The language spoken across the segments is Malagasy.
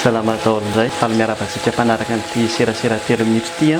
Salama daholo indray faly miarabasika mpanaraka an'ity serasera telo minitra ity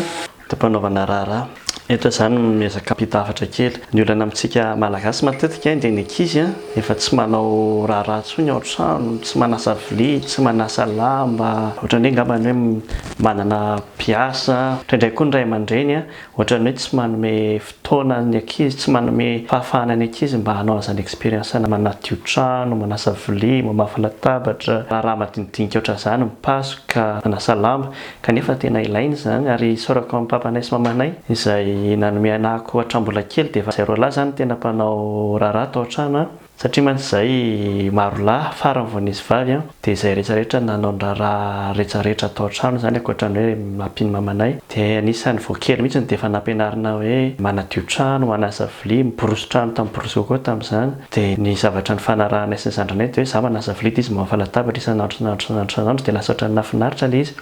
tapanaovana raharaha eto izany miezaka mpitafatra kely ny olana amintsika malagasy matetika dia ny ankizy efa tsy manao raharaha tsony ao trano, tsy manasa vilia, tsy manasa lamba, ohatrany hoe angambany hoe manana mpiasa, indraindray koa ny ray aman-dreny ohatrany hoe tsy manome fotoana ny ankizy, tsy manome fahafahana ny ankizy mba hanao an'izany expérience manadio trano, manasa vilia, mamafa latabatra, raharaha madinidinika ohatran'izany, mipasoka, manasa lamba kanefa tena ilaina izany ary isaorako amin'ny papanay sy mamanay izay nanome anahako hatrambola kely dia efa zay roa lahy izany tena mpanao raharaha tao an-trano satria mantsy izay maro lahy farany vao nisy vavy dia izay rehetrarehetra nanao ny raharaha rehetrarehetra tao an-trano izany ankoatrany hoe mampiny mamanay dia anisany vao kely mihitsy dia efa nampianarina hoe manadio trano, manasa vilia, miboroso trano tamin'ny borosoko koa tamin'izany dia ny zavatra ny fanarahanay sy ny zandrinay dia hoe izaho manasa vilia dia izy mamafa latabatra isan'andro dia lasa ohatrany nahafinaritra ilay izy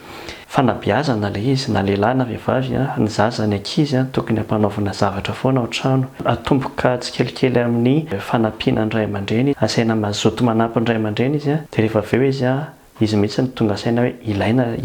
fanabeazana ilay izy na lehilahy na vehivavy ny zaza ny ankizy tokony hampanaovana zavatra foana ao trano atomboka tsikelikely amin'ny fanampiana ny ray aman-dreny asaina mazoto manampy ny ray aman-dreny izy dia rehefa avy eo izy mihitsy ny tonga saina hoe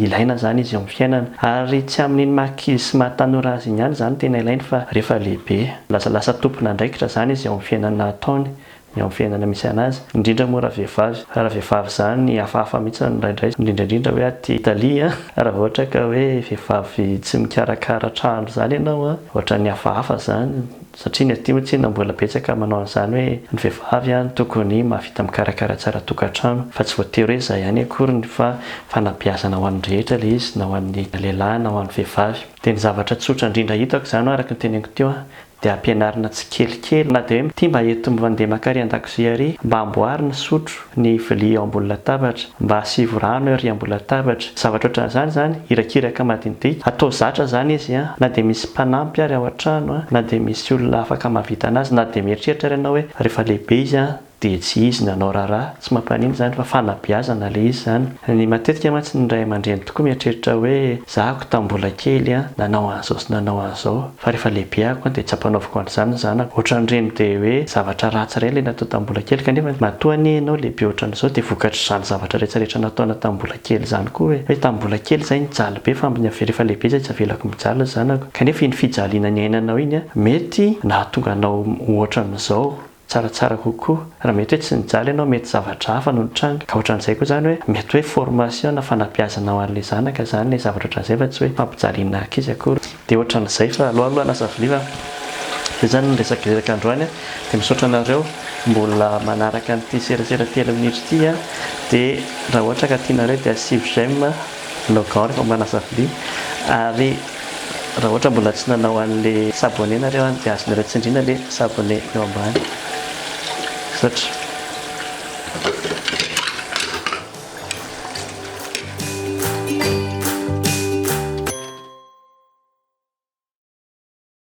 ilaina zany izy eo amin'ny fiainana ary tsy amin'iny mahankizy sy mahatanora azy iny ihany zany tena ilaina fa rehefa lehibe lasa tompona andraikitra zany izy eo amin'ny fiainana ataony eo amin'ny fiainana misy anazy indrindra moa raha vehivavy zany hafahafa mihitsy ndraindray indrindra hoe aty Italia raha ohatra ka hoe vehivavy tsy mikarakara trano zany ianao ohatra ny hafahafa zany satria ny aty moa tsy mbola betsaka manao an'izany hoe ny vehivavy tokony mahavita mikarakara tsara tokantrano fa tsy voatery hoe izay ihany akory fa fanabeazana ho an'ny rehetra ilay izy na ho an'ny lehilahy na ho an'ny vehivavy dia ny zavatra tsotra indrindra hitako izany araka ny teneniko teo dia ampianarina tsikelikely na dia hoe ity mba eto mandeha makary an-dakozia ary mba amboarina sotro ny vilia eo ambony latabatra mba asivo rano ary ambony latabatra zavatra ohatran'izany zany irakiraka madinidinika atao zatra zany izy na dia misy mpanampy ary ao an-trano na dia misy olona afaka mahavita anazy na dia mieritreritra ary ianao hoe rehefa lehibe izy dia tsy izy nanao raharaha tsy mampanino zany fa fanabeazana ilay izy zany ny matetika mantsy ny ray aman-dreny tokoa mieritreritra hoe zahako tambola kely nanao an'izao sy nanao an'izao fa rehefa lehibe ako dia tsy ampanaoviko an'izany zanako ohatran'ireny dia hoe zavatra ratsy ireny ilay natao tambola kely kanefa matoa ny ianao lehibe ohatran'izao dia vokatra izany zavatra rehetrarehetra nataona tambola kely zany koa hoe tambola kely izay nijaly be fa rehefa lehibe izay tsy avelako mijaly zanako kanefa iny fijaliana ny ainanao iny mety nahatonga anao ohatran'izao tsaratsara kokoa raha mety hoe tsy nijaly ianao mety zavatra hafa no nitranga ka ohatran'izay koa zany hoe mety hoe formation na fanabeazana ho an'ilay zanaka zany ilay zavatra ohatran'izay fa tsy hoe fampijaliana ankizy akory dia ohatran'izay fa aloha nasa vilia dia zany ny resaka androany dia misaotra anareo mbola manaraka an'ity serasera telo minitra ity dia raha ohatra ka tianareo dia asivo j'aime logan rehefa manasa vilia ary raha ohatra mbola tsy nanao an'ilay sabone nareo dia azonareo tsindriana ilay sabone eo ambany. Such